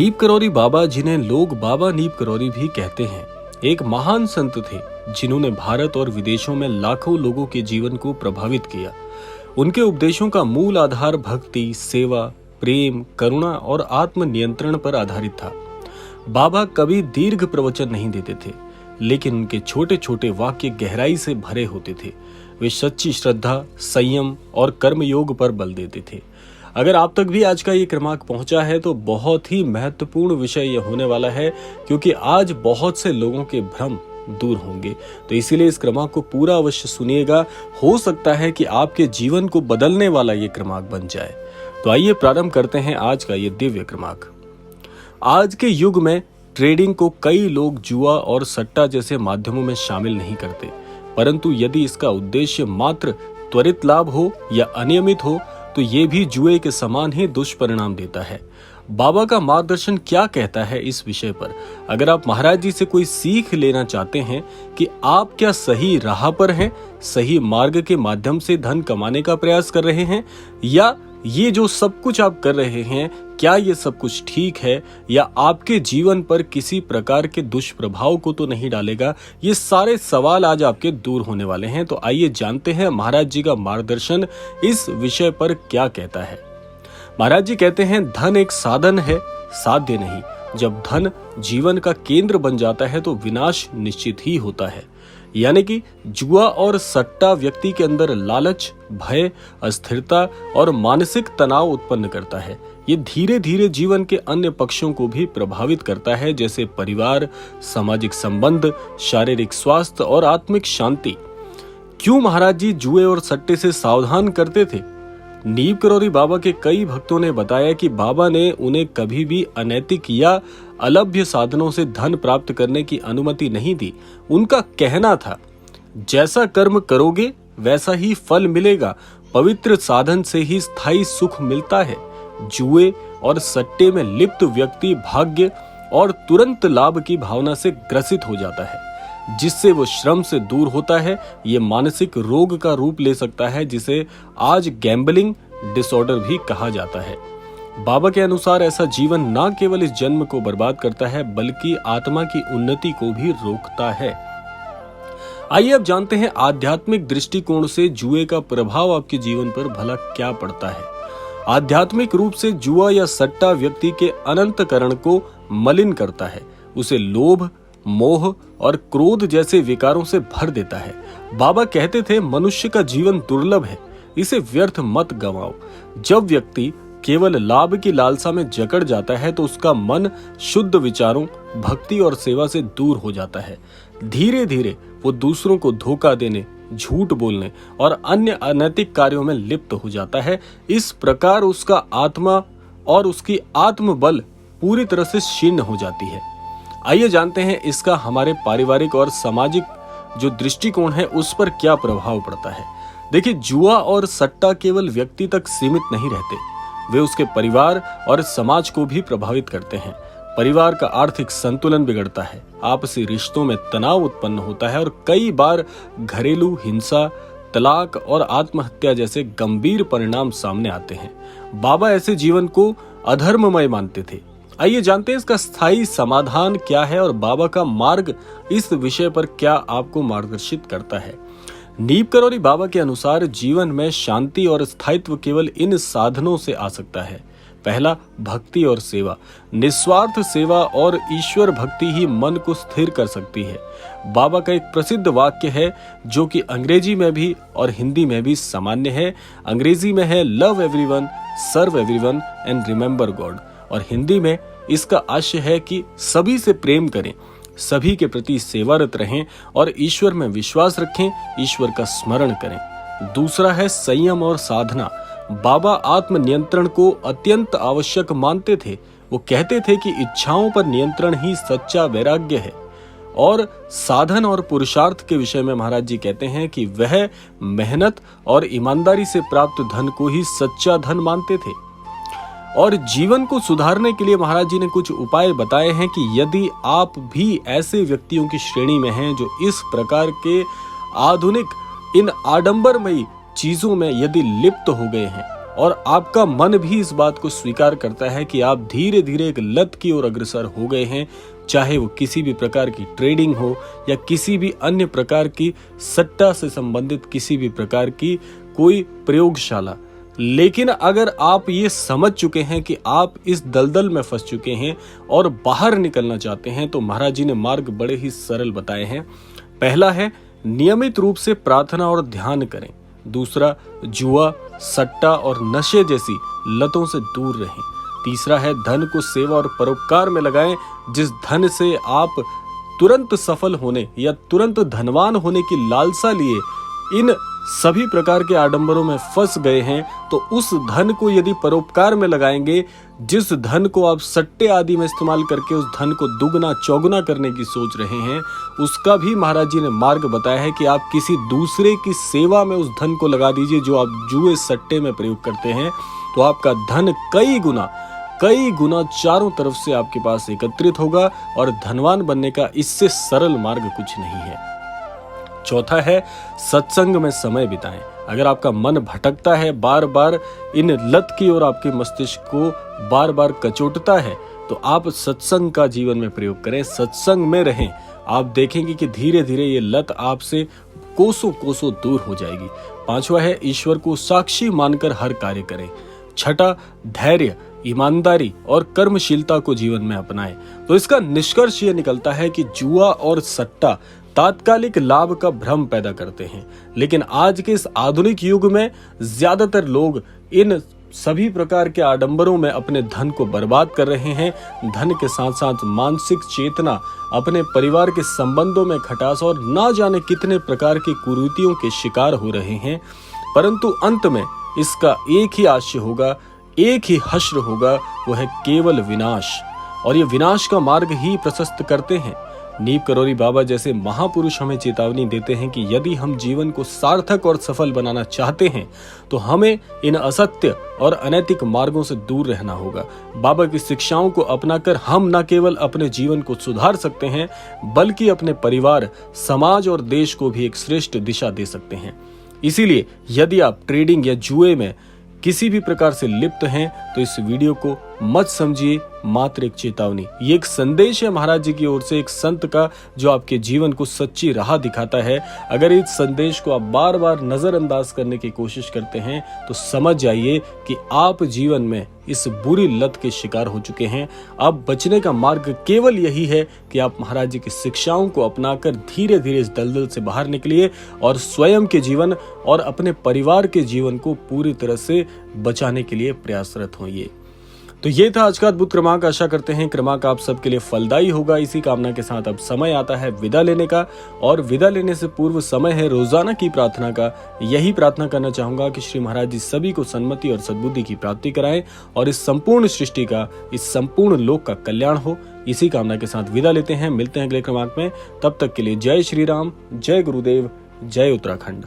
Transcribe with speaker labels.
Speaker 1: नीप करौरी बाबा, जिन्हें लोग बाबा नीप करौरी भी कहते हैं, एक महान संत थे जिन्होंने भारत और विदेशों में लाखों लोगों के जीवन को प्रभावित किया। उनके उपदेशों का मूल आधार भक्ति, सेवा, प्रेम, करुणा और आत्म नियंत्रण पर आधारित था। बाबा कभी दीर्घ प्रवचन नहीं देते थे, लेकिन उनके छोटे छोटे वाक्य गहराई से भरे होते थे। वे सच्ची श्रद्धा, संयम और कर्मयोग पर बल देते थे। अगर आप तक भी आज का ये क्रमांक पहुंचा है तो बहुत ही महत्वपूर्ण विषय ये होने वाला है, क्योंकि आज बहुत से लोगों के भ्रम दूर होंगे। तो इसीलिए इस क्रमांक को पूरा अवश्य सुनिएगा। हो सकता है कि आपके जीवन को बदलने वाला ये क्रमांक बन जाए। तो आइए प्रारंभ करते हैं आज का ये दिव्य क्रमांक। आज के युग में ट्रेडिंग को कई लोग जुआ और सट्टा जैसे माध्यमों में शामिल नहीं करते, परंतु यदि इसका उद्देश्य मात्र त्वरित लाभ हो या अनियमित हो तो ये भी जुए के समान ही दुष्परिणाम देता है। बाबा का मार्गदर्शन क्या कहता है इस विषय पर? अगर आप महाराज जी से कोई सीख लेना चाहते हैं कि आप क्या सही राह पर हैं, सही मार्ग के माध्यम से धन कमाने का प्रयास कर रहे हैं, या ये जो सब कुछ आप कर रहे हैं, क्या ये सब कुछ ठीक है या आपके जीवन पर किसी प्रकार के दुष्प्रभाव को तो नहीं डालेगा, ये सारे सवाल आज आपके दूर होने वाले हैं। तो आइए जानते हैं महाराज जी का मार्गदर्शन इस विषय पर क्या कहता है। महाराज जी कहते हैं, धन एक साधन है, साध्य नहीं। जब धन जीवन का केंद्र बन जाता है तो विनाश निश्चित ही होता है। यानी कि जुआ और सट्टा व्यक्ति के अंदर लालच, भय, अस्थिरता और मानसिक तनाव उत्पन्न करता है। ये धीरे धीरे जीवन के अन्य पक्षों को भी प्रभावित करता है, जैसे परिवार, सामाजिक संबंध, शारीरिक स्वास्थ्य और आत्मिक शांति। क्यों महाराज जी जुए और सट्टे से सावधान करते थे? नीप करौरी बाबा के कई भक्तों ने बताया कि बाबा ने उन्हें कभी भी अनैतिक या अलभ्य साधनों से धन प्राप्त करने की अनुमति नहीं दी। उनका कहना था, जैसा कर्म करोगे वैसा ही फल मिलेगा। पवित्र साधन से ही स्थायी सुख मिलता है। जुए और सट्टे में लिप्त व्यक्ति भाग्य और तुरंत लाभ की भावना से ग्रसित हो जाता है, जिससे वो श्रम से दूर होता है। ये मानसिक रोग का रूप ले सकता है, जिसे आज गैम्बलिंग डिसऑर्डर भी कहा जाता है। बाबा के अनुसार ऐसा जीवन न केवल इस जन्म को बर्बाद करता है, बल्कि आत्मा की उन्नति को भी रोकता है। आइए अब जानते हैं आध्यात्मिक दृष्टिकोण से जुए का प्रभाव आपके जीवन पर भला क्या पड़ता है। आध्यात्मिक रूप से जुआ या सट्टा व्यक्ति के अनंतकरण को मलिन करता है, उसे लोभ, मोह और क्रोध जैसे विकारों से भर देता है। बाबा कहते थे, मनुष्य का जीवन दुर्लभ है, इसे व्यर्थ मत गंवाओ। जब व्यक्ति केवल लाभ की लालसा में जकड़ जाता है तो उसका मन शुद्ध विचारों, भक्ति और सेवा से दूर हो जाता है। धीरे धीरे वो दूसरों को धोखा देने, झूठ बोलने और अन्य अनैतिक कार्यों में लिप्त हो जाता है। इस प्रकार उसका आत्मा और उसकी आत्मबल पूरी तरह से क्षीण हो जाती है। आइए जानते हैं इसका हमारे पारिवारिक और सामाजिक जो दृष्टिकोण है उस पर क्या प्रभाव पड़ता है। देखिए, जुआ और सट्टा केवल व्यक्ति तक सीमित नहीं रहते, वे उसके परिवार और समाज को भी प्रभावित करते हैं। परिवार का आर्थिक संतुलन बिगड़ता है, आपसी रिश्तों में तनाव उत्पन्न होता है और कई बार घरेलू हिंसा, तलाक और आत्महत्या जैसे गंभीर परिणाम सामने आते हैं। बाबा ऐसे जीवन को अधर्ममय मानते थे। आइए जानते हैं इसका स्थायी समाधान क्या है और बाबा का मार्ग इस विषय पर क्या आपको मार्गदर्शित करता है। नीप करौरी बाबा के अनुसार जीवन में शांति और स्थायित्व केवल इन साधनों से आ सकता है। पहला, भक्ति और सेवा। निस्वार्थ सेवा और ईश्वर भक्ति ही मन को स्थिर कर सकती है। बाबा का एक प्रसिद्ध वाक्य है जो कि अंग्रेजी में भी और हिंदी में भी सामान्य है। अंग्रेजी में है, love everyone, serve everyone and remember god, और हिंदी में इसका आशय है कि सभी से प्रेम करें, सभी के प्रति सेवारत रहें और ईश्वर में विश्वास रखें, ईश्वर का स्मरण करें। दूसरा है संयम और साधना। बाबा आत्म नियंत्रण को अत्यंत आवश्यक मानते थे। वो कहते थे कि इच्छाओं पर नियंत्रण ही सच्चा वैराग्य है। और साधन और पुरुषार्थ के विषय में महाराज जी कहते हैं कि वह मेहनत और ईमानदारी से प्राप्त धन को ही सच्चा धन मानते थे। और जीवन को सुधारने के लिए महाराज जी ने कुछ उपाय बताए हैं कि यदि आप भी ऐसे व्यक्तियों की श्रेणी में हैं जो इस प्रकार के आधुनिक इन आडंबरमयी चीजों में यदि लिप्त हो गए हैं और आपका मन भी इस बात को स्वीकार करता है कि आप धीरे धीरे एक लत की ओर अग्रसर हो गए हैं, चाहे वो किसी भी प्रकार की ट्रेडिंग हो या किसी भी अन्य प्रकार की सट्टा से संबंधित किसी भी प्रकार की कोई प्रयोगशाला। लेकिन अगर आप ये समझ चुके हैं कि आप इस दलदल में फंस चुके हैं और बाहर निकलना चाहते हैं, तो महाराज जी ने मार्ग बड़े ही सरल बताए हैं। पहला है, नियमित रूप से प्रार्थना और ध्यान करें। दूसरा, जुआ, सट्टा और नशे जैसी लतों से दूर रहें। तीसरा है, धन को सेवा और परोपकार में लगाएं। जिस धन से आप तुरंत सफल होने या तुरंत धनवान होने की लालसा लिए इन सभी प्रकार के आडंबरों में फंस गए हैं, तो उस धन को यदि परोपकार में लगाएंगे, जिस धन को आप सट्टे आदि में इस्तेमाल करके उस धन को दुगना चौगुना करने की सोच रहे हैं, उसका भी महाराज जी ने मार्ग बताया है कि आप किसी दूसरे की सेवा में उस धन को लगा दीजिए जो आप जुए सट्टे में प्रयोग करते हैं, तो आपका धन कई गुना चारों तरफ से आपके पास एकत्रित होगा और धनवान बनने का इससे सरल मार्ग कुछ नहीं है। चौथा है, सत्संग में समय बिताएं। अगर आपका मन भटकता है, बार बार इन लत की ओर आपके मस्तिष्क को बार बार कचोटता है, तो आप सत्संग का जीवन में प्रयोग करें, सत्संग में रहें। आप देखेंगे कि धीरे धीरे ये लत आपसे कोसों कोसों दूर हो जाएगी। पांचवा है, ईश्वर को साक्षी मानकर हर कार्य करें। छठा, धैर्य, ईमानदारी और कर्मशीलता को जीवन में अपनाएं। तो इसका निष्कर्ष ये निकलता है कि जुआ और सट्टा तात्कालिक लाभ का भ्रम पैदा करते हैं, लेकिन आज के इस आधुनिक युग में ज्यादातर लोग इन सभी प्रकार के आडंबरों में अपने धन को बर्बाद कर रहे हैं। धन के साथ साथ मानसिक चेतना, अपने परिवार के संबंधों में खटास और ना जाने कितने प्रकार की कुरीतियों के शिकार हो रहे हैं। परंतु अंत में इसका एक ही आशय होगा, एक ही हश्र होगा, वो है केवल विनाश। और ये विनाश का मार्ग ही प्रशस्त करते हैं। नीप करोरी बाबा जैसे महापुरुष हमें चेतावनी देते हैं कि यदि हम जीवन को सार्थक और सफल बनाना चाहते हैं, तो हमें इन असत्य और अनैतिक मार्गों से दूर रहना होगा। बाबा की शिक्षाओं को अपनाकर हम न केवल अपने जीवन को सुधार सकते हैं, बल्कि अपने परिवार, समाज और देश को भी एक श्रेष्ठ दिशा दे सकते हैं। इसीलिए यदि आप ट्रेडिंग या जुए में किसी भी प्रकार से लिप्त हैं, तो इस वीडियो को मत समझिए मात्र एक चेतावनी। ये एक संदेश है महाराज जी की ओर से, एक संत का, जो आपके जीवन को सच्ची राह दिखाता है। अगर इस संदेश को आप बार बार नजरअंदाज करने की कोशिश करते हैं, तो समझ जाइए कि आप जीवन में इस बुरी लत के शिकार हो चुके हैं। अब बचने का मार्ग केवल यही है कि आप महाराज जी की शिक्षाओं को अपनाकर धीरे धीरे इस दलदल से बाहर निकलिए और स्वयं के जीवन और अपने परिवार के जीवन को पूरी तरह से बचाने के लिए प्रयासरत होइए। तो ये था आज का अद्भुत क्रमांक। आशा करते हैं क्रमांक आप सबके लिए फलदायी होगा। इसी कामना के साथ अब समय आता है विदा लेने का, और विदा लेने से पूर्व समय है रोजाना की प्रार्थना का। यही प्रार्थना करना चाहूंगा कि श्री महाराज जी सभी को सन्मति और सद्बुद्धि की प्राप्ति कराएं और इस संपूर्ण सृष्टि का, इस संपूर्ण लोक का कल्याण हो। इसी कामना के साथ विदा लेते हैं। मिलते हैं अगले क्रमांक में। तब तक के लिए जय श्री राम, जय गुरुदेव, जय उत्तराखंड।